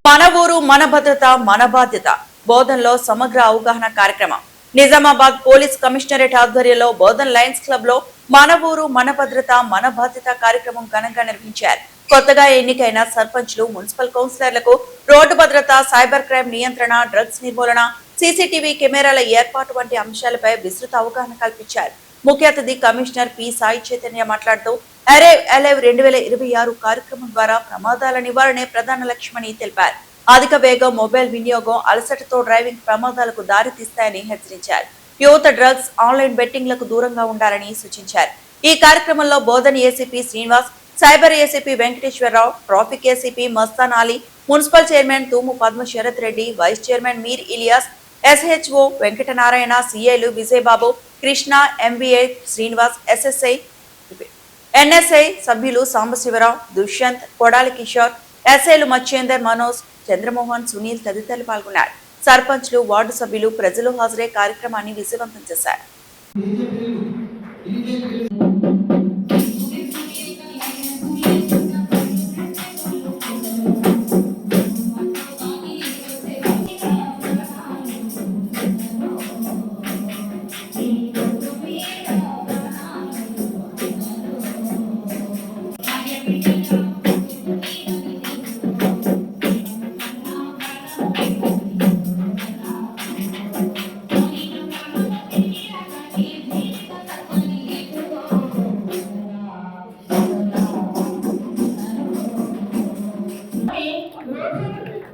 మన ఊరు మన భద్రత మన బాధ్యత బోధన్లో సమగ్ర అవగాహన కార్యక్రమం నిజామాబాద్ పోలీస్ కమిషనరేట్ ఆధ్వర్యంలో బోధన్ లయన్స్ క్లబ్ లో మన ఊరు మన భద్రత మన బాధ్యత కార్యక్రమం ఘనంగా నిర్వహించారు. కొత్తగా ఎన్నికైన సర్పంచ్లు, మున్సిపల్ కౌన్సిలర్లకు రోడ్డు భద్రత, సైబర్ క్రైమ్ నియంత్రణ, డ్రగ్స్ నిర్మూలన, సీసీటీవీ కెమెరాల ఏర్పాటు వంటి అంశాలపై విస్తృత అవగాహన కల్పించారు. ముఖ్య అతిథి కమిషనర్ పి సాయి చైతన్య మాట్లాడుతూ అరైవ్ అలైవ్ 2026 కార్యక్రమం ద్వారా ప్రమాదాల నివారణే ప్రధాన లక్ష్యమని తెలిపారు. అధిక వేగం, మొబైల్ వినియోగం, అలసటతో డ్రైవింగ్ ప్రమాదాలకు దారితీస్తాయని హెచ్చరించారు. యువత డ్రగ్స్, ఆన్లైన్ బెట్టింగ్లకు దూరంగా ఉండాలని సూచించారు. ఈ కార్యక్రమంలో Bodhan ACP Srinivas, cyber ACP Venkateswara Rao, traffic ACP Mastan Ali, municipal chairman Thumu Padma Sarath Reddy, vice chairman Mir Ilias, SHO Venkatanarayana, సిఐలు Vijayababu, Krishna, MBA Srinivas, SSI, NSI సభ్యులు సాంబశివరావు, దుష్యంత్, కొడాలి కిషోర్, ఎస్ఐలు మచ్చేందర్, మనోజ్, చంద్రమోహన్, సునీల్ తదితరులు పాల్గొన్నారు. సర్పంచ్లు, వార్డు సభ్యులు, ప్రజలు హాజరై కార్యక్రమాన్ని విజయవంతం చేశారు.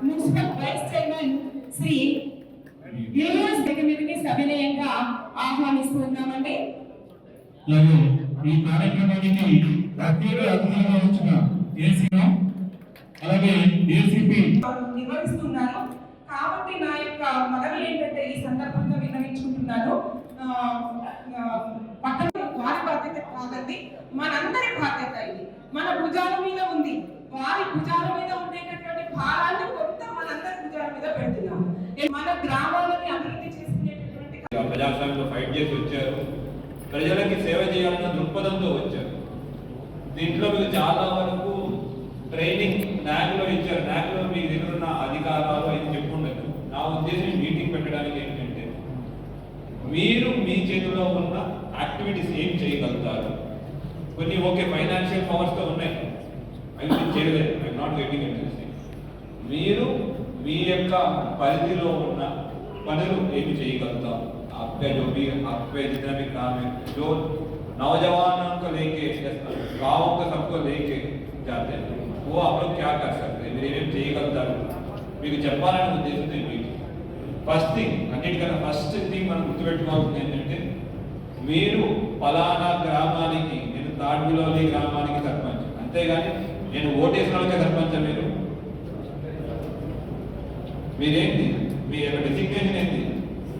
Municipal vice chairman Shri Ilyas దగ్గరికి సవినయంగా ఆహ్వానిస్తున్నామండి. ఈ కార్యక్రమానికి ప్రత్యేక అతిథిగా వచ్చిన ఏసీపీ అలాగే ఏసీపీ నిర్వహిస్తున్నారు. కాబట్టి నా యొక్క మనవి ఏంటంటే ఈ సందర్భంగా విన్నవించుకుంటున్నాను, పట్టణ వారి బాధ్యత కాదండి, మనందరి బాధ్యత. ఇది మన భుజాల మీద ఉంది. వారి భుజాల మీద ఉండేటటువంటి భారాన్ని కొంత మనందరి భుజాల మీద పెడుతున్నాం. మన గ్రామాలని అభివృద్ధి చేసుకునేటటువంటి ప్రజాస్వామ్యంలో ఫైట్ చేసి వచ్చారు. ప్రజలకి సేవ చేయాలన్న దృక్పథంతో వచ్చారు. దీంట్లో మీకు చాలా వరకు ట్రైనింగ్ నాగ్లో ఇచ్చారు. నాగ్లో మీకు దగ్గర ఉన్న అధికారాలు అయితే చెప్పుండదు. నా ఉద్దేశం మీటింగ్ పెట్టడానికి ఏంటంటే మీరు మీ చేతిలో ఉన్న యాక్టివిటీస్ ఏం చేయగలుగుతారు. కొన్ని ఓకే ఫైనాన్షియల్ పవర్స్తో ఉన్నాయి, అవి మీరు చేయలేదు. I'm not getting interest. మీరు మీ యొక్క పరిధిలో ఉన్న పనులు ఏమి చేయగలుగుతాం. आपका जो भी आप पे जितना भी काम है, जो नौजवानों को लेके गाँव को सबको लेके जाते हैं, वो आप लोग क्या कर सकते हैं, మీరు ఏమేమి చేయగలుగుతారు మీకు చెప్పాలని ఉద్దేశంతో మీటింగ్. ఫస్ట్ థింగ్, అన్నిటికన్నా ఫస్ట్ థింగ్ మనం గుర్తుపెట్టుకోవాల్సింది ఏంటంటే మీరు ఫలానా గ్రామానికి, నేను తాడ్విలోని గ్రామానికి సర్పంచ్, అంతేగాని నేను ఓటేసిన వాళ్ళకే సర్పంచ్. మీరేంటి, మీ యొక్క డిసిగ్నేషన్ ఏంటి?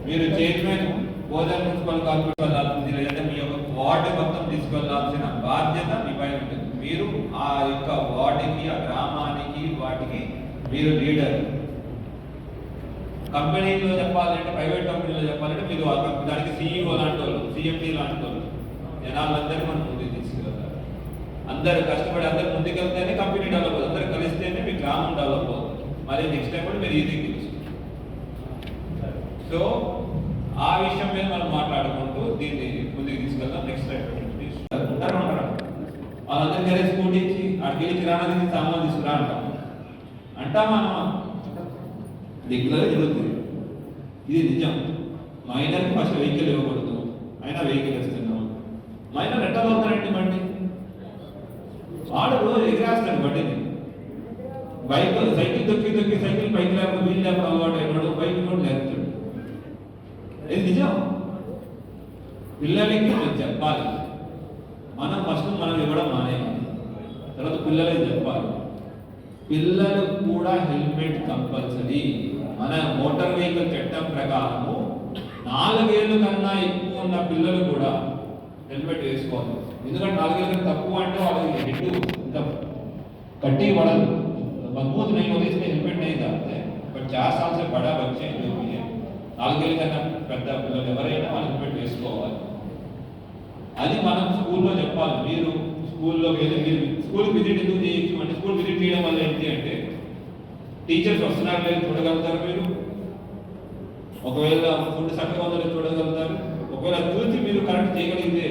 మీరు చైర్మన్ బోధన్ మున్సిపల్ కార్పొరేషన్ వెళ్ళాల్సింది, లేదంటే మీ యొక్క వార్డు మొత్తం తీసుకెళ్లాల్సిన బాధ్యత మీ పైన ఉంటుంది. మీరు ఆ యొక్క వార్డుకి, ఆ గ్రామానికి, వాటికి మీరు లీడర్. కంపెనీలో చెప్పాలంటే, ప్రైవేట్ కంపెనీలో చెప్పాలంటే మీరు దానికి సిఇఓ లాంటి వాళ్ళు, సిఎండి లాంటి వాళ్ళు, జనాలందరూ మనం ముందుకు తీసుకెళ్తారు. అందరు కష్టపడి అందరు ముందుకెళ్తేనే కంపెనీ డెవలప్ అవుతుంది. అందరు కలిస్తేనే మీ గ్రామం డెవలప్ అవుతుంది. మరి నెక్స్ట్ టైం కూడా మీరు ఈజీగా తెలుస్తుంది. సో ఆ విషయం మీద మనం మాట్లాడుకుంటూ దీన్ని ముందుకు తీసుకెళ్తాం. నెక్స్ట్ టైం వాళ్ళందరూ కలిసి స్కూటీ ఇచ్చి అడిగి కిరాణా తీసి సామాన్ తీసుకురా అంటామా? దిక్కులో జరుగుతుంది. ఇది నిజం. మైనర్కి ఫస్ట్ వెహికల్ ఇవ్వకూడదు, అయినా వెహికల్ ఇస్తున్నాం. మైనర్ ఎట్లా అవుతారండి? బండి వాడు ఎగిరేస్తాడు బండిని. బైక్ సైకిల్ తొక్కి సైకిల్ బైక్ లేకపోతే వీలు లేకపోతే అలవాటు అయినాడు, బైక్ కూడా లేపుతాడు. ఇది నిజం. పిల్లలకి మనం చెప్పాలి. మనం ఫస్ట్ మనం ఇవ్వడం మానేయాలి, తర్వాత పిల్లలకి చెప్పాలి. పిల్లలు కూడా హెల్మెట్ కంపల్సరీ. మన మోటార్ వెహికల్ చట్టం ప్రకారము 4 ఏళ్ళు కన్నా ఎక్కువ ఉన్న పిల్లలు కూడా హెల్మెట్ వేసుకోవాలి. ఎందుకంటే 4 ఏళ్ళ కన్నా తక్కువ అంటే వాళ్ళకి హెడ్ ఇంత కట్టి పడదు, मजबूत नहीं होती, इसमें हेलमेट नहीं डालते हैं. बट 4 साल से बड़ा बच्चे जो भी है, 4 ఏళ్ళ కన్నా పెద్ద పిల్లలు ఎవరైనా వాళ్ళు హెల్మెట్ వేసుకోవాలి. అది మనం స్కూల్లో చెప్పాలి. మీరు స్కూల్లోకి వెళ్ళి మీరు స్కూల్ విజిట్ ఎందుకు చేయొచ్చు అంటే, స్కూల్ విజిట్ చేయడం వల్ల ఏంటి అంటే టీచర్స్ వస్తున్నారు లేదు చూడగలుగుతారు మీరు. ఒకవేళ ఫుడ్ చక్కగా ఉందని చూడగలుగుతారు. ఒకవేళ చూసి మీరు కరెక్ట్ చేయగలిగితే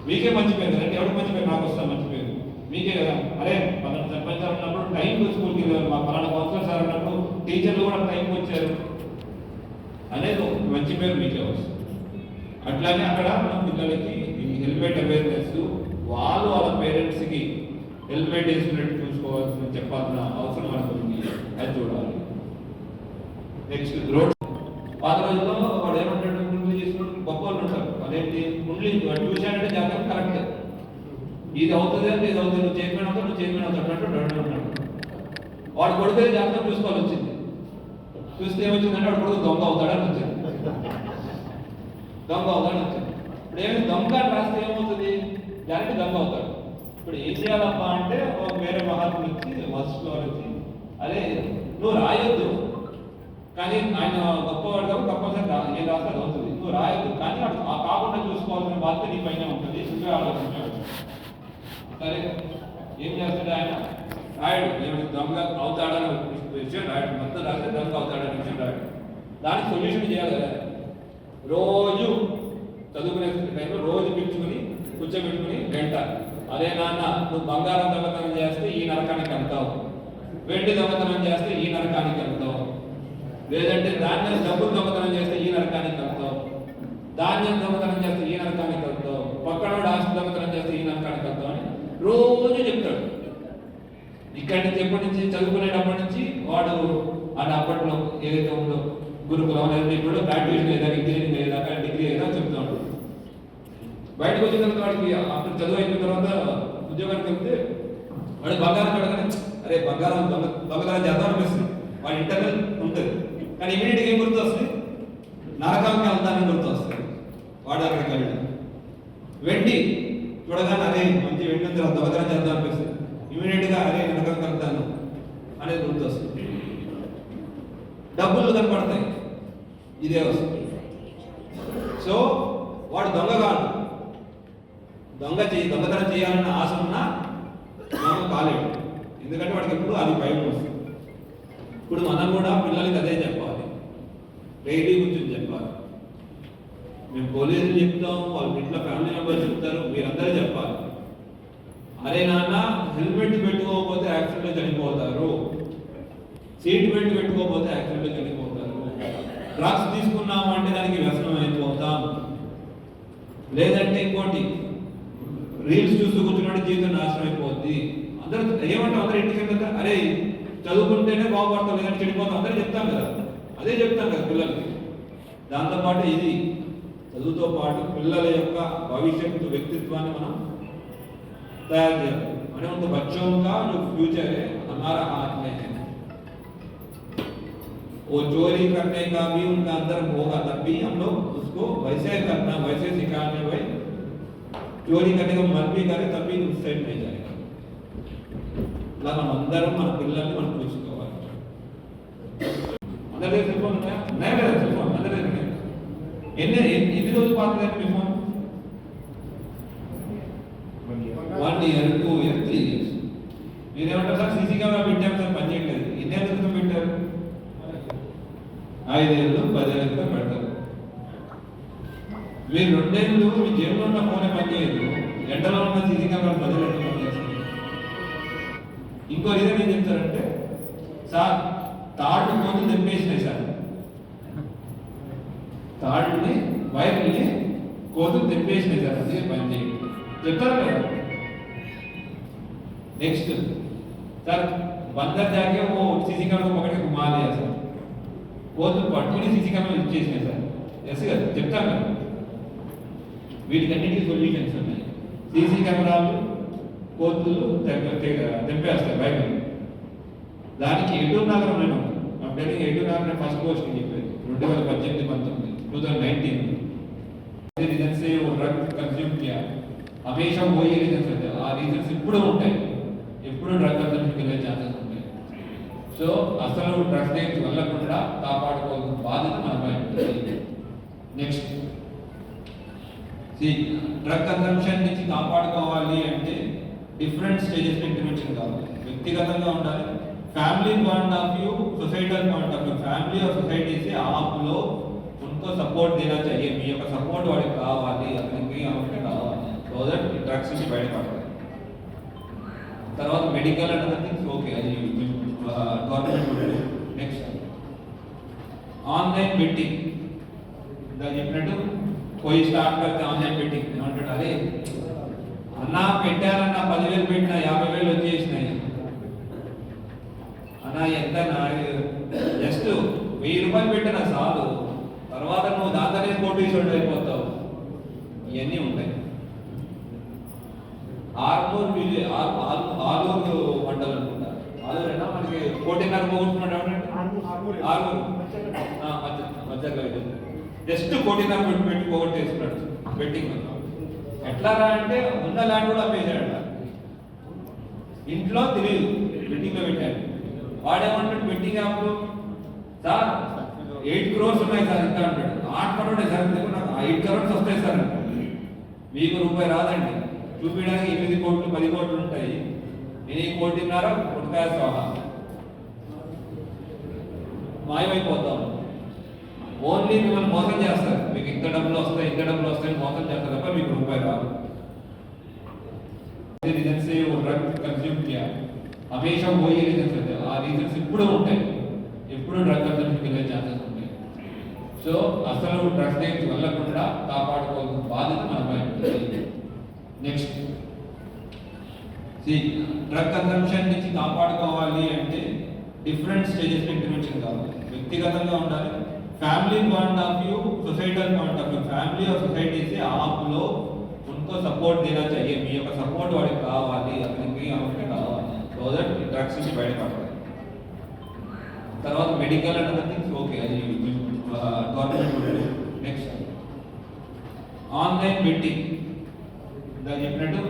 మీకే మంచి పేరు కదండి. ఎవరికి మంచి పేరు? నాకు వస్తా మంచి పేరు మీకే కదా. అరే పలానా సర్పంచ్ సార్ ఉన్నప్పుడు టైంకి స్కూల్కి వెళ్ళారు, మా పలానా కౌన్సిలర్ సార్ ఉన్నప్పుడు టీచర్లు కూడా టైంకి వచ్చారు అనేది మంచి పేరు మీకే వస్తుంది. అట్లానే అక్కడ మనం పిల్లలకి ఈ హెల్మెట్ అవేర్నెస్ వాళ్ళ పేరెంట్స్కి హెల్మెట్ వేసుకున్నట్టు చూసుకోవాల్సిన చెప్పాల్సిన అవసరం మనకు ఉంది. అది చూడాలి. Next road. పాత రోజుల్లో వాడు ఏమంటాడు, గుండ్లు చేసుకుని గొప్ప వాళ్ళు ఉంటారు. అదేంటి గుండ్లు వాడు చూశాడంటే జాగ్రత్త కరెక్ట్, ఇది అవుతుంది అంటే ఇది అవుతుంది, నువ్వు చైర్మన్ అవుతావు, నువ్వు చైర్మన్ అవుతాడు అంటాడు. వాడు కొడితే జాగ్రత్త చూసుకోవాలి వచ్చింది. చూస్తే ఏమొచ్చిందంటే వాడు కొడుకు దొంగ అవుతాడని వచ్చింది. దొంగ అవుతాడని వచ్చింది. ఇప్పుడు ఏమి దొంగ రాస్తే ఏమవుతుంది? గ్యారెంటీ దొంగ అవుతాడు. ఇప్పుడు ఏం చేయాలమ్మా అంటే ఒక వేరే మహాత్ములు వచ్చి వస్తువులు వచ్చి అదే నువ్వు రాయొద్దు, కానీ ఆయన గొప్పవాడు కాబట్టి కంపల్సరీ ఏం రాస్తే అది అవుతుంది. నువ్వు రాయొద్దు, కానీ ఆ కాకుండా చూసుకోవాల్సిన బాధ్యత నీ పైన ఉంటుంది. నువ్వే ఆలోచించాడు. సరే ఏం చేస్తాడు ఆయన? రాయడు. ఏమి దొంగ అవుతాడని విషయం రాయడు. మొత్తం రాస్తే దొంగ అవుతాడని విషయం రాయడు. దానికి సొల్యూషన్ చేయాలి కదా. రోజు చదువుకునే టైంలో రోజు పిలుచుకుని కూర్చోబెట్టుకుని గంట, అదే నాన్న నువ్వు బంగారం దొంగతనం చేస్తే ఈ నరకానికి వెళ్తావు, వెండి దొంగతనం చేస్తే ఈ నరకానికి వెళ్తావు, లేదంటే ధాన్యం డబ్బులు దొంగతనం చేస్తే ఈ నరకానికి వెళ్తావు, ధాన్యం దొంగతనం చేస్తే ఈ నరకానికి వెళ్తావు, పక్కన ఆస్తి దొంగతనం చేస్తే ఈ నరకానికి వెళ్తావు అని రోజు చెప్తాడు. ఇక్కడి నుంచి ఎప్పటి నుంచి చదువుకునేటప్పటి నుంచి వాడు అది అప్పట్లో ఏదైతే ఉందో గురుకులం అనేది ఇప్పుడు గ్రాడ్యుయేషన్ లేదా ఇంజనీరింగ్ లేదా డిగ్రీ లేదా చెప్తాడు. బయటకు వచ్చిన తర్వాత వాడికి అప్పుడు చదువు అయిపోయిన తర్వాత ఉద్యోగానికి వెళ్తే వాడు బంగారం అడగని అరే బంగారం దొంగతనం చేద్దాం అనిపిస్తుంది. వాడి ఇంటర్నల్ ఉంటుంది, కానీ ఇమీడియట్గా ఏం గుర్తు వస్తుంది? నరకానికి వెళ్తానని గుర్తు వస్తుంది. వాడు అక్కడికి వెళ్ళి వెండి చూడగానే అరే మంచి వెండి ఉంది దొంగతనం చేద్దాం అనిపిస్తుంది. ఇమీడియట్గా అరే నరకానికి వెళ్తాను అనేది గుర్తు వస్తుంది. డబ్బులు కనపడతాయి, ఇదే వస్తుంది. సో వాడు దొంగ కాదు, దొంగతనం చేయాలన్న ఆశ ఉన్నా మనం కాలేడు. ఎందుకంటే వాడికి ఎప్పుడు అది భయం వస్తుంది. ఇప్పుడు మనం కూడా పిల్లలకి అదే చెప్పాలి, డైలీ కూర్చొని చెప్పాలి. మేము పోలీసులు చెప్తాం, వాళ్ళ ఇంట్లో ఫ్యామిలీ మెంబర్స్ చెప్తారు, మీరందరూ చెప్పాలి. అరే నాన్న హెల్మెట్ పెట్టుకోకపోతే యాక్సిడెంట్లో చనిపోతారు, సీట్ బెల్ట్ పెట్టుకోకపోతే యాక్సిడెంట్లో చనిపోతారు, డ్రగ్స్ తీసుకున్నాము అంటే దానికి వ్యసనం అయిపోతాం, లేదంటే ఇంకోటి రీల్స్ చూస్తూ కూర్చున్నట్టు జీవితం నాశనం అయిపోద్ది. అందరూ ఏమంటాం? అందరూ ఇంటికి వెళ్తా అరే చదువుకుంటేనే బాగుపడతాం, లేదంటే చెడిపోతాం అందరూ చెప్తాం కదా. అదే చెప్తాం కదా పిల్లలకి. దాంతోపాటు ఇది చదువుతో పాటు పిల్లల యొక్క భవిష్యత్తు వ్యక్తిత్వాన్ని మనం तैयार किया। मैंने उन बच्चों का जो फ्यूचर है हमारा हाथ में है। वो चोरी करने का भी उनका अंदर होगा, तब भी हम लोग उसको वैसे करना, वैसे सिखाने, भाई चोरी करने का मन भी करे तब भी उससे नहीं जाएगा। अल्लाह हम अंदर मन पिल्ला मन पूछकोవాలి। अंदर से फोन नहीं मेरा फोन अंदर से ఎన్ని రోజులు పాతదండి మీ ఫోన్? 1 year 2 years 3 years మీరేమంటారు? సార్ సీసీ కెమెరా పెట్టాము సార్ పని చేయట్లేదు. ఎన్ని ఏళ్ళ క్రితం పెట్టారు? 5 ఏళ్ళు 10 ఏళ్ళ క్రితం పెడతారు. మీరు 2 ఏళ్ళు మీ జేబులో ఉన్న ఫోనే పని చేయదు, ఎండలో ఉన్న సీసీ కెమెరా 10 ఏళ్ళు పని చేస్తుంది. ఇంకో రీజన్ ఏం చెప్తారంటే సార్ తాడు కోతులు తెంపేసినాయి సార్, తాడుని వైర్ని కోతులు తెంపేసినాయి సార్, అదే పని చేయండి చెప్తారు కదా. नेक्स्ट सर बंदर जाके वो सीसी कैमरा को पकड़ के घुमा लिया सर, वो तो पట్టుకుని सीसी कैमरा ఇచ్చేసినాయి సార్. ఎస్ కదా చెప్తాం కదా. వీటికన్నిటికీ సొల్యూషన్స్ ఉన్నాయి. సీసీ కెమెరాలు కోతులు తెంపేస్తాయి బయట. దానికి ఎటూరు నగరం నేను అప్డేటింగ్ ఎటూరు నగరం ఫస్ట్ పోస్ట్ చెప్పేది 2018-19 2019 रीजन से वो ड्रग कंज्यूम किया, हमेशा वही रीजन होते हैं. ఆ రీజన్స్ ఇప్పుడు ఉంటాయి, ఎప్పుడు డ్రగ్ కన్సంప్షన్కి వెళ్ళే ఛాన్సెస్ ఉంటాయి. సో అసలు డ్రగ్స్ దగ్గరికి వెళ్ళకుండా కాపాడుకోవాల్సిన బాధ్యత మనపై ఉంటుంది. నెక్స్ట్ డ్రగ్ కన్సంప్షన్ నుంచి కాపాడుకోవాలి అంటే డిఫరెంట్ స్టేజెస్ ఇంటర్వెన్షన్ కావాలి. వ్యక్తిగతంగా ఉండాలి, family point of view, societal point of view, family और सोसाइटी से आप लोग उनको सपोर्ट देना चाहिए. మీ యొక్క సపోర్ట్ వాడికి కావాలి, అతనికి అవసరం కావాలి. సో దట్ డ్రగ్స్ నుంచి బయటపడతాయి. తర్వాత medical and other things okay, అది గవర్నమెంట్. Next online betting. ఇందాక చెప్పినట్టు పోయి స్టార్ట్ करते ఆన్లైన్ బెట్టింగ్ ఏమంటాడు, అరే అన్నా పెట్టారన్న 10,000 పెట్టినా 50,000 వచ్చేసినాయి అన్నా, ఎంత జస్ట్ 1000 రూపాయలు పెట్టినా చాలు, తర్వాత నువ్వు దాంతోనే కోటీశ్వరుడు అయిపోతావు. ఇవన్నీ ఉంటాయి. ఆర్మూర్ విలేజ్, ఆలూరు మండలం అనుకుంటా, ఆలూరేనా మనకి 1.5 పోగొట్టుకున్నాడు ఆర్మూర్ మధ్యలో జస్ట్ 1.5 పెట్టి పోగొట్టేసుకున్నాడు బెట్టింగ్. ఎట్లా అంటే ఉన్న ల్యాండ్ కూడా అమ్మేశాడు, ఇంట్లో తెలియదు బెట్టింగ్ లో పెట్టాడు. వాడేమంటాడు బెట్టింగ్ యాప్లో, సార్ 8 crores ఉన్నాయి సార్ ఇంకా అంటాడు. 8 crores సార్, నాకు 8 crores వస్తాయి సార్ అంటాడు. మీకు రూపాయి రాదండి, చూపించడానికి 8 కోట్లు 10 కోట్లు ఉంటాయి. నేను 1.5 కోటి కొట్టుకాయ స్వాహా మాయమైపోతాం. ఓన్లీ మిమ్మల్ని మోసం చేస్తారు. మీకు ఇంత డబ్బులు వస్తాయి, ఇంత డబ్బులు వస్తాయి మోసం చేస్తారు తప్ప మీకు రూపాయి రాదు. रीजन से वो ड्रग कंज्यूम किया, हमेशा वही रीजन होते हैं. ఆ రీజన్స్ ఇప్పుడు ఉంటాయి, ఎప్పుడు డ్రగ్ కన్సంప్షన్ కింద ఛాన్సెస్ ఉంటాయి. సో అసలు డ్రగ్స్ దగ్గరికి వెళ్ళకుండా కాపాడుకోవాల్సిన బాధ్యత మనపై ఉంటుంది. నెక్స్ట్ డ్రగ్ కన్సంప్షన్ నుంచి కాపాడుకోవాలి అంటే డిఫరెంట్ స్టేజెస్ ఇంటర్వెన్షన్ కావాలి. వ్యక్తిగతంగా ఉండాలి, family point of view, societal point of view, family और सोसाइटी से आप लोग उनको सपोर्ट देना चाहिए. మీ యొక్క సపోర్ట్ వాడికి కావాలి, అతనికి అవసరం కావాలి. సో దట్ డ్రగ్స్ నుంచి బయటపడతాయి. తర్వాత medical and other things okay, అది గవర్నమెంట్. Next online betting. ఇందాక చెప్పినట్టు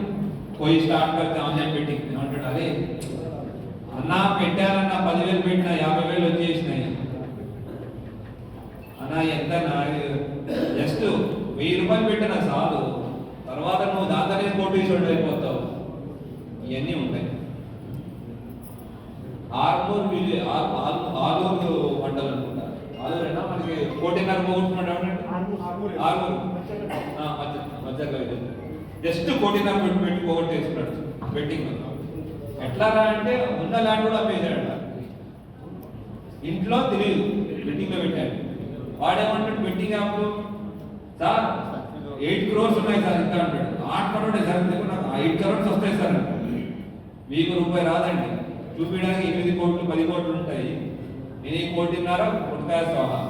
పోయి స్టార్ట్ करते ఆన్లైన్ బెట్టింగ్ ఏమంటాడు, అరే అన్నా పెట్టారన్న 10,000 పెట్టినా 50,000 వచ్చేసినాయి అన్నా, ఎంత జస్ట్ 1000 రూపాయలు పెట్టినా చాలు, తర్వాత నువ్వు దాంతోనే కోటీశ్వరుడు అయిపోతావు. ఇవన్నీ ఉంటాయి. ఆర్మూర్ విలేజ్, ఆలూరు మండలం అనుకుంటా, ఆలూరేనా మనకి 1.5 పోగొట్టుకున్నాడు ఆర్మూర్ మధ్యలో జస్ట్ 1.5 పెట్టి పోగొట్టేసుకున్నాడు బెట్టింగ్. ఎట్లా అంటే ఉన్న ల్యాండ్ కూడా అమ్మేశాడు, ఇంట్లో తెలియదు బెట్టింగ్ లో పెట్టాడు. వాడేమంటాడు బెట్టింగ్ యాప్లో, సార్ 8 crores ఉన్నాయి సార్ ఇంకా అంటాడు. 8 crores సార్, నాకు 8 crores వస్తాయి సార్ అంటాడు. మీకు రూపాయి రాదండి, చూపించడానికి 8 కోట్లు 10 కోట్లు ఉంటాయి. నేను 1.5 కోటి కొట్టుకాయ స్వాహా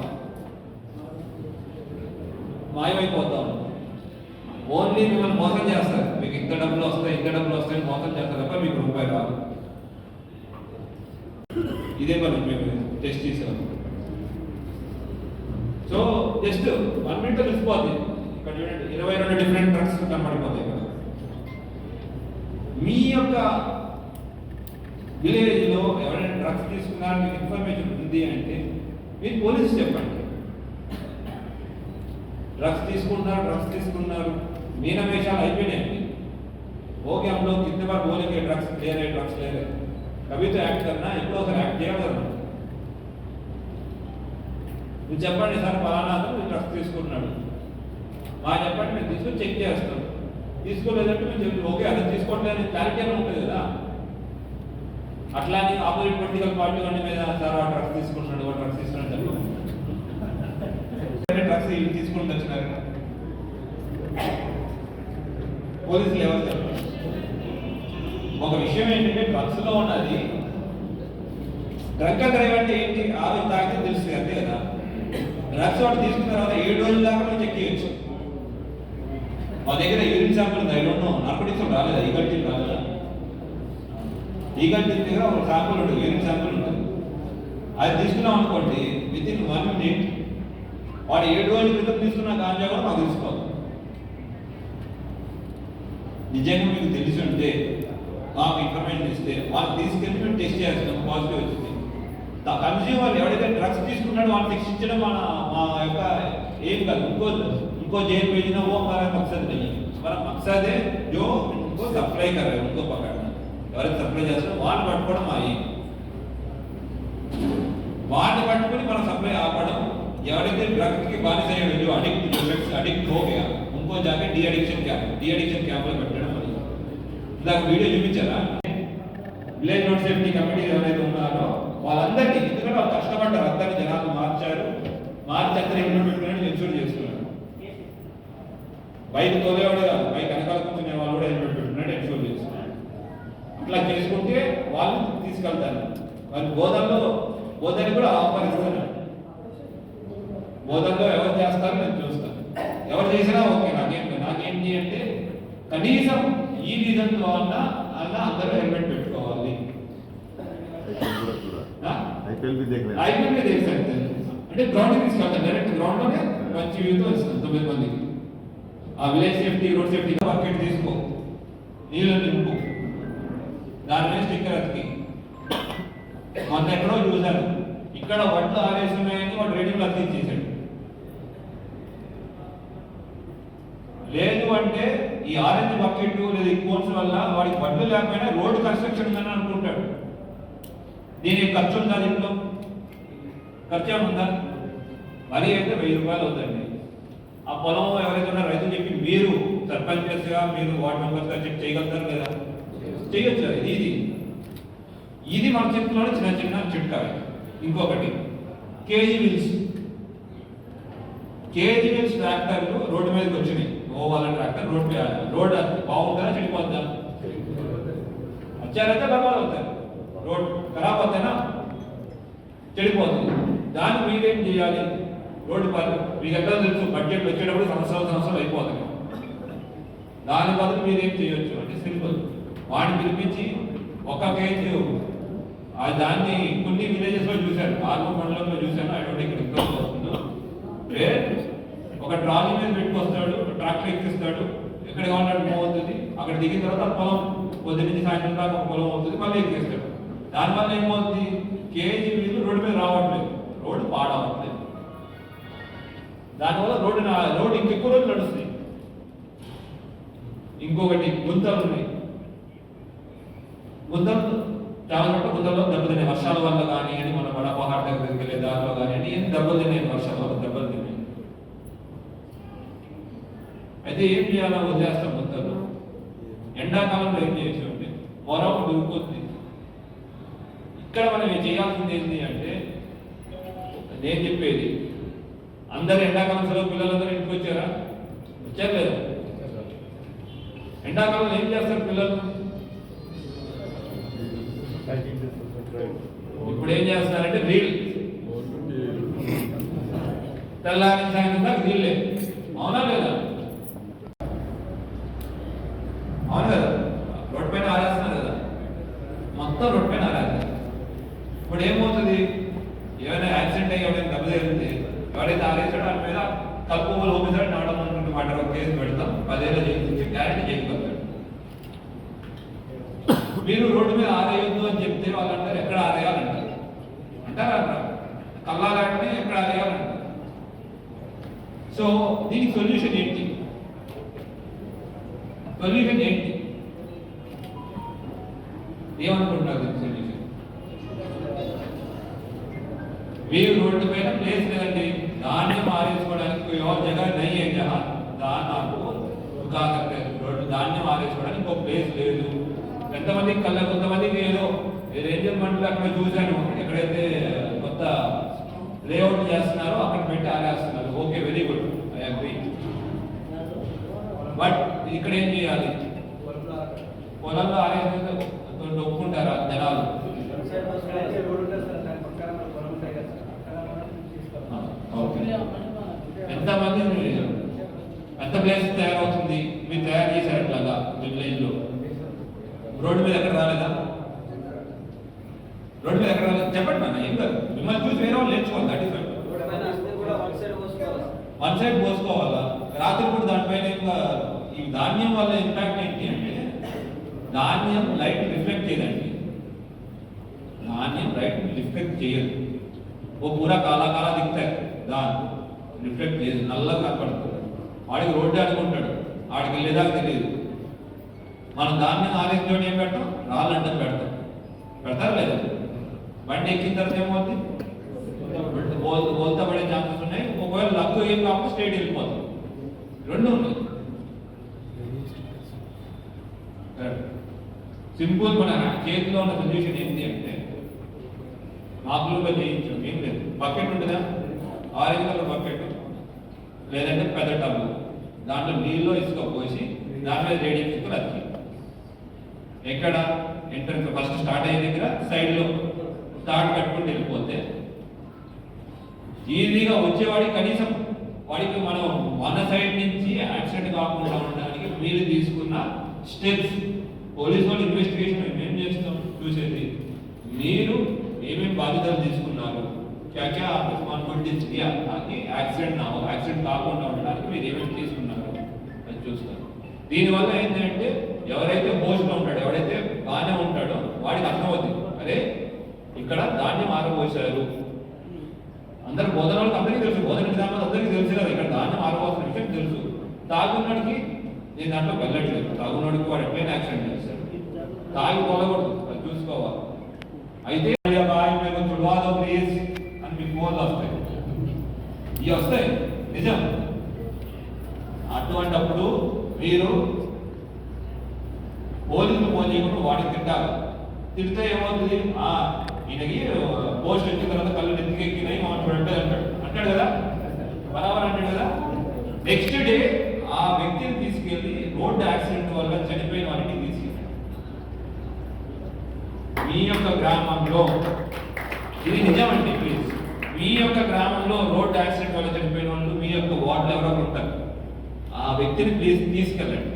మాయమైపోతాం. ఓన్లీ మిమ్మల్ని మోసం చేస్తారు. మీకు ఇంత డబ్బులు వస్తాయి, ఇంత డబ్బులు వస్తాయి మోసం చేస్తారు తప్ప మీకు రూపాయి రాదు. ఇదే మనం మేము టెస్ట్ చేసాం. సో జస్ట్ 1 minute తెలిసిపోతుంది. ఇక్కడ చూడండి 22 డిఫరెంట్ డ్రగ్స్ కనబడిపోతాయి. మీ యొక్క విలేజ్ లో ఎవరైనా డ్రగ్స్ తీసుకున్నారు, మీకు ఇన్ఫర్మేషన్ ఉంది అంటే మీరు పోలీసు చెప్పండి. ड्रग्स తీసుకున్నారు మీనమేషాలు అయిపోయినాయండి. ఓకే हम लोग कितने बार बोलेंगे ड्रग्स ले रहे कभी तो एक्ट करना है, ఇప్పుడు ఒకసారి యాక్ట్ చేయాలి. మీరు చెప్పండి సార్ పలానా అతను డ్రగ్స్ తీసుకున్నాడు, మా చెప్పండి మేము తీసుకొని చెక్ చేస్తాం. తీసుకోలేదంటే మేము చెప్పి ఓకే అది తీసుకోవట్లేదు క్లారిటీ అని ఉంటుంది కదా. అట్లానే ఆపోజిట్ పొలిటికల్ పార్టీ వాడి మీద సార్ ఆ డ్రగ్స్ తీసుకున్నాడు చెప్పు, డ్రగ్స్ తీసుకుంటూ వచ్చినారు పోలీసులు ఎవరు చెప్పారు. ఒక విషయం ఏంటంటే డ్రగ్స్ లో ఉన్నది డ్రగ్ డ్రైవ్ అంటే ఏంటి, ఆరోగ్యం తాగితే తెలుస్తుంది అంతే కదా. డ్రగ్స్ వాడు తీసుకున్న తర్వాత 7 రోజుల దాకా మనం చెక్ చేయొచ్చు. మా దగ్గర యూరిన్ శాంపుల్ ఉంది, ఐడోంట్ నో నార్కోటిక్స్ రాలేదా, ఈగల్ టీమ్ రాలేదా, ఈగల్ టీమ్ దగ్గర ఒక శాంపుల్ ఉంటుంది, యూరిన్ శాంపుల్ ఉంటుంది. అది తీసుకున్నాం అనుకోండి విత్ ఇన్ 1 minute వాడు 7 రోజుల క్రితం తీసుకున్న గాంజా కూడా మాకు తెలుసుకోవాలి. నిజంగా మీకు తెలిసి ఉంటే మాకు ఇన్ఫర్మేషన్ ఇస్తే వాళ్ళు తీసుకెళ్ళి మేము టెస్ట్ చేస్తాం, పాజిటివ్ వచ్చింది. కన్స్యూమర్ ఎవరైతే డ్రగ్స్ తీసుకున్నాడో వాళ్ళు శిక్షించడం మా యొక్క ఏం కాదు. ఇంకో जेल भेजना वो हमारा मकसद नहीं है. हमारा मकसद है जो उनको सप्लाई कर रहे हैं उनको पकड़ना, ఎవరైతే సప్లై చేస్తారో వాళ్ళు పట్టుకోవడం మా ఏం. వాటిని పట్టుకుని మనం సప్లై ఆపడం, ఎవరైతే డ్రగ్ की बानिस अయ్యాడో जो अडिक्ट हो गया उनको जाके डी एडिक्शन कैंप లో పెట్టడం అని ఇలా వీడియో చూపించారా. విలేజ్ రోడ్ సేఫ్టీ కమిటీ ఎవరైతే ఉన్నారో వాళ్ళందరికీ, ఎందుకంటే వాళ్ళు కష్టపడ్డారు, అందరినీ జనాలు మార్చి అందరూ ఇంప్లిమెంట్ పెట్టుకుని ఇన్సూర్ చేస్తున్నారు. బైక్ తోలేవాడు కాదు, బైక్ వెనకాల కూర్చునే వాళ్ళు కూడా ఇంప్లిమెంట్ పెట్టుకున్నట్టు ఇన్సూర్ చేస్తున్నారు. అట్లా చేసుకుంటే వాళ్ళు తీసుకెళ్తారు. వాళ్ళు బోధనని కూడా ఆహ్వానిస్తున్నారు. బోధనలో ఎవరు చేస్తారో నేను చూస్తాను, ఎవరు చేసినా ఓకే, నాకేంటి అంటే కనీసం ఈ రీజన్లో అన్నా అందరూ హెల్మెట్ పెట్టుకోవాలి. ఐపీఎల్ మీద దేశారు అంటే గ్రౌండ్ తీసుకెళ్తాను, డైరెక్ట్ గ్రౌండ్ లోనే మంచి వ్యూతో ఇస్తాను 9 మందికి. ఆ village safety, road safety bucket తీసుకో, నీళ్ళు నింపు, దాని మీద స్టిక్కర్ అతికి. మొన్న ఎక్కడో చూశాను, ఇక్కడ వడ్లు ఆరేసి ఉన్నాయని వాడు రేటింగ్లు అతికించేశాడు. లేదు అంటే ఈ ఆరెంజ్ బకెట్ లేదా ఈ కోన్స్ వల్ల వాడికి వడ్లు లేకపోయినా రోడ్డు కన్స్ట్రక్షన్ ఉందని అనుకుంటాడు. దీనికి ఖర్చు ఉందా? దీంట్లో ఖర్చు ఏముందా? మరీ అయితే 1000 రూపాయలు అవుతుంది. ఆ పొలం ఎవరైతే ఉన్నారో రైతులు చెప్పి మీరు సర్పంచెస్గా మీరు వార్డు మెంబర్స్గా చెక్ చేయగలుగుతారు లేదా? చేయొచ్చు. ఇది మన చేతిలోనే చిన్న చిట్కా. ఇంకొకటి కేజీ వీల్స్ ట్రాక్టర్లు రోడ్డు మీదకి వచ్చినాయి. వాళ్ళ ట్రాక్టర్ రోడ్ బాగుంటుందా చెడిపోద్దా? వచ్చారైతే బర్బాద్ అవుతారు, రోడ్ ఖరాబ్ అవుతాయినా చెడిపోతుంది. దాన్ని మీరేం చేయాలి? రోడ్డు మీకు ఎక్కడ తెలుసు, బడ్జెట్ వచ్చేటప్పుడు సంవత్సరాలు అయిపోతుంది. దాని బదులు మీరేం చేయొచ్చు అంటే సింపుల్, వాడిని పిలిపించి 1 కేజీ దాన్ని కొన్ని విలేజెస్ లో చూశాను, ఆర్మూర్ మండలంలో చూశాను. అటువంటి ఇక్కడ ఇబ్బంది వస్తుందో ఒక ట్రాలీ మీద పెట్టుకొస్తాడు, ట్రాక్టర్ ఎక్కిస్తాడు, ఎక్కడ కావాలంటే మూవ్ అవుతుంది. అక్కడ దిగిన తర్వాత పొలం పొద్దు నుంచి సాయంత్రం దాకా ఒక పొలం అవుతుంది, మళ్ళీ ఎక్కిస్తాడు. దానివల్ల ఏమవుతుంది? కేజీ వీళ్ళు రోడ్డు మీద రావట్లేదు, రోడ్డు పాడవట్లేదు. దానివల్ల రోడ్డు ఇంకెక్కువ రోజులు నడుస్తుంది. ఇంకొకటి గుంతలు ఉన్నాయి. చాలా చోట్ల గుంతల్లో దెబ్బతిన్నాయి, వర్షాల వల్ల కానీ అని మన బడపహాట్ దగ్గరికి వెళ్ళే దారిలో కానీ అని దెబ్బలు తిన్నాయి, వర్షాల వల్ల దెబ్బలు తిన్నాయి. అయితే ఏం చేయాలో వదిలేస్తాం గుంతలు. ఎండాకాలంలో ఏం చేసేది? పొలం దొరుకుతుంది. ఇక్కడ మనం చేయాల్సింది ఏంటి అంటే, నేను చెప్పేది, అందరు ఎండాకాలం సెలవు పిల్లలందరూ ఇంటికి వచ్చారా? వచ్చారు లేదా? ఎండాకాలంలో ఏం చేస్తారు పిల్లలు? ఇప్పుడు ఏం చేస్తున్నారంటే రీల్, తెల్లారి సాయంత్రం దాకా రీల్లే. అవునా లేదా? అవును కదా? రోడ్ పైన ఆరేస్తున్నారు కదా, మొత్తం రోడ్ పైన ఆరేస్తారు. ఇప్పుడు ఏమవుతుంది? ఏమైనా యాక్సిడెంట్ అయ్యి ఎవరైనా దెబ్బ తగిలితే ఎవరైతే ఆరేసాడో వాటి మీద తక్కువ హోమిసైడ్ నాడడం అనుకుంటే మాట ఒక కేసు పెడతాం, 10 ఏళ్ళ జైలు గ్యారెంటీ చేయగలుగుతాడు. మీరు రోడ్డు మీద ఆరేయొద్దు అని చెప్తే వాళ్ళంటారు ఎక్కడ ఆరేయాలంటారు, అంటారా? కల్లాలంటే ఎక్కడ ఆరేయాలంటారు. సో దీనికి సొల్యూషన్ ఏంటి? ఏమనుకుంటున్నారు సొల్యూషన్? మీరు రోడ్డు పైన ప్లేస్ లేదండి, ధాన్యం ఆరేసుకోవడానికి జగह नहीं है जहां నాకు రోడ్డు ధాన్యం ఆరేసుకోవడానికి ఒక ప్లేస్ లేదు. ఎంతమందికి కొంతమందికి ఏదో రేంజర్ మండలి అక్కడ చూశాను, ఎక్కడైతే కొత్త లేఅవుట్ చేస్తున్నారో అక్కడ పెట్టి ఆరేస్తున్నారు. Okay, very good, I agree. But ఇక్కడ ఏం చేయాలి? పొలంలో ఆరేస్తే ఒప్పుకుంటారా జనాలు? ఎంతమంది ఎంత ప్లేస్ తయారవుతుంది? మీరు తయారు చేశారు అట్లాగా మీ విలేజ్ లో. రోడ్డు మీద ఎక్కడ రాలేదా? రోడ్డు మీద ఎక్కడ రాలేదు? చెప్పండి నాన్న, ఏం కాదు. మిమ్మల్ని చూసి వేరే వాళ్ళు నేర్చుకోవాలి. దట్ ఈస్ వన్ సైడ్ పోసుకోవాలా? రాత్రి కూడా దానిపైన ఇంకా ఈ ధాన్యం వల్ల ఇంపాక్ట్ ఏంటి అంటే, ధాన్యం లైట్ రిఫ్లెక్ట్ చేయదండి. ధాన్యం లైట్ రిఫ్లెక్ట్ చేయదు. ఓ పూరా కాలా కాలా దిగుతాయి, దాన్ని రిఫ్లెక్ట్ చేయదు, నల్లగా కనపడుతుంది. వాడికి రోడ్డు అనుకుంటాడు, వాడికి వెళ్ళేదాకా తెలియదు. మనం ధాన్యం ఆరేసిన ఏం పెడతాం? రాళ్ళంటే పెడతారు లేదా? బండి ఎక్కిన తర్వాత ఏమవుతుంది, బోల్తా పడే ఛాన్సెస్ ఉన్నాయి. ఒకవేళ లక్ ఏం కాకుండా స్ట్రైట్ వెళ్ళిపోతుంది. రెండు ఉన్నాయి. సింపుల్ మన చేతిలో ఉన్న సొల్యూషన్ ఏంటి అంటే మామూలుగా చేయించు, ఏం లేదు. బకెట్ ఉంటుందా, ఆరెంజ్ కలర్ బకెట్ లేదంటే పెద్ద టబ్బు, దాంట్లో నీళ్ళు ఇసుక పోసి దాని మీద రేడియం ఇసుకలు అతికి ఎక్కడ ఎంట్రన్స్ ఫస్ట్ స్టార్ట్ అయ్యే దగ్గర సైడ్లో స్టార్ట్ కట్టుకుంటూ వెళ్ళిపోతే ఈజీగా వచ్చేవాడికి కనీసం వాడికి మనం మన సైడ్ నుంచి యాక్సిడెంట్ కాకుండా ఉండడానికి మీరు తీసుకున్న స్టెప్స్. పోలీసు వాళ్ళు ఇన్వెస్టిగేషన్ ఏం చేస్తాం చూసేది, మీరు ఏమేమి బాధ్యతలు తీసుకున్నారు, క్యా రెస్పాన్సిబిలిటీస్ యాక్సిడెంట్ కాకుండా ఉండడానికి మీరు ఏమేమి తీసుకున్నారు అది చూస్తారు. దీనివల్ల ఏంటంటే ఎవరైతే హోస్ట్లో ఉంటాడో, ఎవరైతే బాగానే ఉంటాడో వాడికి అర్థమవుతుంది, అరే ఇక్కడ ధాన్యం ఆరబోసారు. అందరు బోధనలకు అందరికీ తెలుసు, బోధన విధానం అందరికీ తెలుసు కదా, ఇక్కడ ధాన్యం ఆరబోసిన విషయం తెలుసు. తాగున్నాడికి నేను దాంట్లో వెళ్ళట్లేదు, తాగున్నాడికి వాడు ఎట్లయినా యాక్సిడెంట్ చేస్తాడు. తాగి పోలకూడదు, అది చూసుకోవాలి. అయితే చుడవాదో ప్లీజ్ అని మీకు ఫోన్లు వస్తాయి, ఇవి వస్తాయి నిజం. అటువంటప్పుడు మీరు పోలీసులు ఫోన్ చేయకుండా వాడికి తిట్టాలి. తిడితే ఏమవుతుంది, ఈయనకి పోస్ట్ వచ్చిన తర్వాత కళ్ళు నెత్తికెక్కినాయి మనం చూడండి అంటాడు కదా, బరాబర్ అంటాడు కదా. నెక్స్ట్ డే ఆ వ్యక్తిని తీసుకెళ్ళి రోడ్డు యాక్సిడెంట్ వల్ల చనిపోయిన వారికి తీసుకెళ్ళి మీ యొక్క గ్రామంలో, ఇది నిజమండి ప్లీజ్, మీ యొక్క గ్రామంలో రోడ్డు యాక్సిడెంట్ వల్ల చనిపోయిన వాళ్ళు మీ యొక్క వార్డులో ఎవరో ఉంటారు, ఆ వ్యక్తిని ప్లీజ్ తీసుకెళ్ళండి.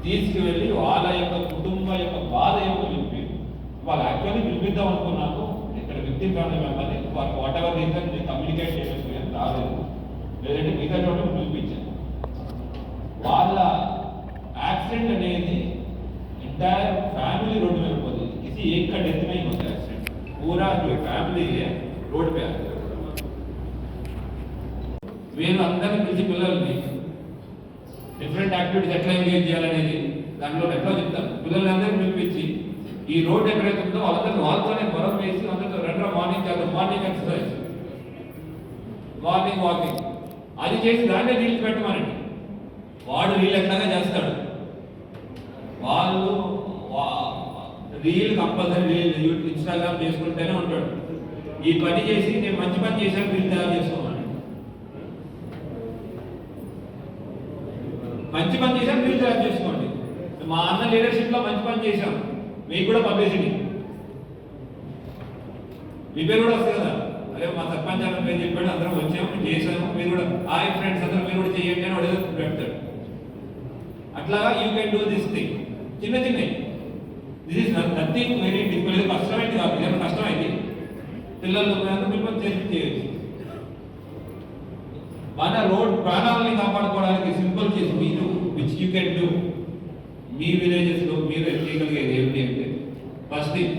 తీసుకువెళ్ళి వాళ్ళ యొక్క కుటుంబ యొక్క బాధ యొక్క వినిపి, వాళ్ళు యాక్చువల్లీ పిలిపిద్దాం అనుకున్నాను ఇక్కడ వ్యక్తి ఫ్యామిలీ మెంబర్ని, వాళ్ళకి వాట్ ఎవర్ రీజన్ కమ్యూనికేట్ చేసేసి రాలేదు, లేదంటే మిగతా చోట పిలిపించాను. వాళ్ళ యాక్సిడెంట్ అనేది ఎంటైర్ ఫ్యామిली रोड में होती है, किसी एक का डेथ नहीं होता एक्सीडेंट, पूरा जो फैमिली है रोड पे आते हैं. వీళ్ళు అందరినీ పిలిచి పిల్లల్ని డిఫరెంట్ యాక్టివిటీస్ ఎట్లా ఎంగేజ్ చేయాలనేది దాంట్లో ఎట్లా చెప్తారు. పిల్లల్ని అందరినీ పిలిపించి ఈ రోడ్ ఎక్కడైతే ఉందో వాళ్ళందరూ వాళ్ళతోనే బలం వేసి అందరితో రెండు మార్నింగ్ చేస్తారు, మార్నింగ్ ఎక్సర్సైజ్, మార్నింగ్ వాకింగ్ అది చేసి దాన్నే రీల్స్ పెట్టమనండి. వాడు రీల్ ఎట్లాగా చేస్తాడు, వాళ్ళు రీల్ కంపల్సరీ రీల్ ఇన్స్టాగ్రామ్ చేసుకుంటూనే ఉంటాడు. ఈ పని చేసి నేను మంచి పని చేశాను రీల్ తయారు చేసుకోమని, మంచి పని చేశాను రీల్ తయారు చేసుకోండి. మా అన్న లీడర్షిప్ లో మంచి పని చేశాం, మీకు కూడా పబ్లిసిటీ, మీ పేరు కూడా వస్తుంది కదా, అరే మా సర్పంచ్ అన్న పేరు చెప్పాడు, అందరం వచ్చాము చేశాము, మీరు కూడా హాయ్ ఫ్రెండ్స్ అందరూ మీరు కూడా చేయండి అని వాడు పెడతాడు. అట్లాగా you can do this thing, చిన్న చిన్నవి. This is nothing very difficult, కష్టమైంది కాదు, ఏమైనా కష్టమైంది పిల్లలు మిమ్మల్ని చేసి చేయొచ్చు. మన రోడ్ ప్రాణాలని కాపాడుకోవడానికి సింపుల్ చేసి మీరు which you can do me villages లో మీరు చేయగలిగేది ఏమిటి అంటే ఫస్ట్ థింగ్,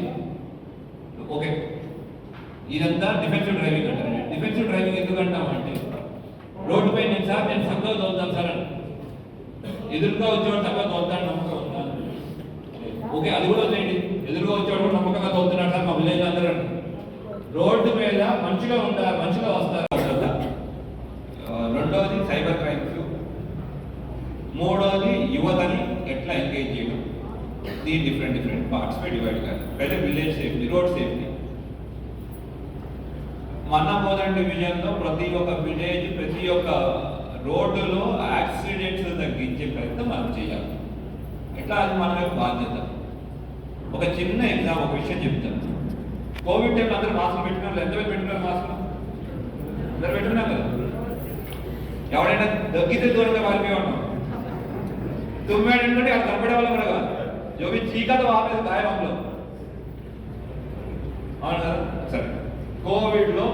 ఓకే ఇదంతా డిఫెన్సివ్ డ్రైవింగ్ అంటారు. డిఫెన్సివ్ డ్రైవింగ్ ఎందుకంటామంటే రోడ్డు పై నేను సార్ నేను చక్కగా తోలుతాను సార్ అని, ఎదురుగా వచ్చేవాడు చక్కగా తోలుతాను నమ్మకం ఉందా, ఓకే అది కూడా వదిలేండి, ఎదురుగా వచ్చేవాడు నమ్మకంగా తోలుతున్నాడు సార్ మా విలేజ్ అందరూ. రోడ్డు మీద మంచిగా ఉంటారు, మంచిగా వస్తారు. రెండవది సైబర్ క్రైమ్స్, మూడవది యువతని ఎట్లా ఎంగేజ్ చేయడం. ఈ డిఫరెంట్ పార్ట్స్ పై డివైడ్ కాదు. Present village safety, road safety. మన బోధన డివిజన్లో ప్రతి ఒక్క విలేజ్, ప్రతి ఒక్క రోడ్డులో యాక్సిడెంట్స్ తగ్గించే ప్రయత్నం మనం చేయాలి. ఎట్లా అది మన యొక్క బాధ్యత. ఒక చిన్న ఎగ్జామ్, ఒక విషయం చెప్తాను. కోవిడ్ టైంలో అందరూ మాస్కులు పెట్టుకున్నారు, ఎంతమంది పెట్టుకున్నారు మాస్కులు? అందరూ పెట్టుకున్నాం కదా. ఎవడైనా దగ్గితే దూరంగా పారిపోయి ఉన్నాం, తుమ్మాడు అంటే అది కనపడే వాళ్ళం కూడా కాదు. జోబి చీకతో ఆపేది గాయమంలో, అవును కదా. సరే, కోవిడ్లో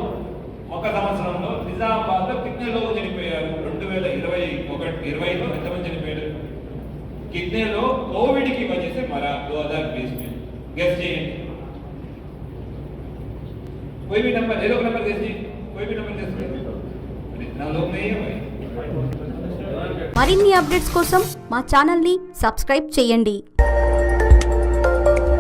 ఒక సంవత్సరంలో నిజామాబాద్లో కిడ్నీలో చనిపోయారు. 2020లో ఎంతమంది చనిపోయారు కిడ్నీలో? కోవిడ్కి వచ్చేసి మరా 2020 में గెస్ చేయండి. कोई भी नंबर ले लो, नंबर गैस जी, कोई भी नंबर गैस करो, इतना लोग नहीं है भाई. మరిన్ని అప్డేట్స్ కోసం మా ఛానల్ ని సబ్స్క్రైబ్ చేయండి.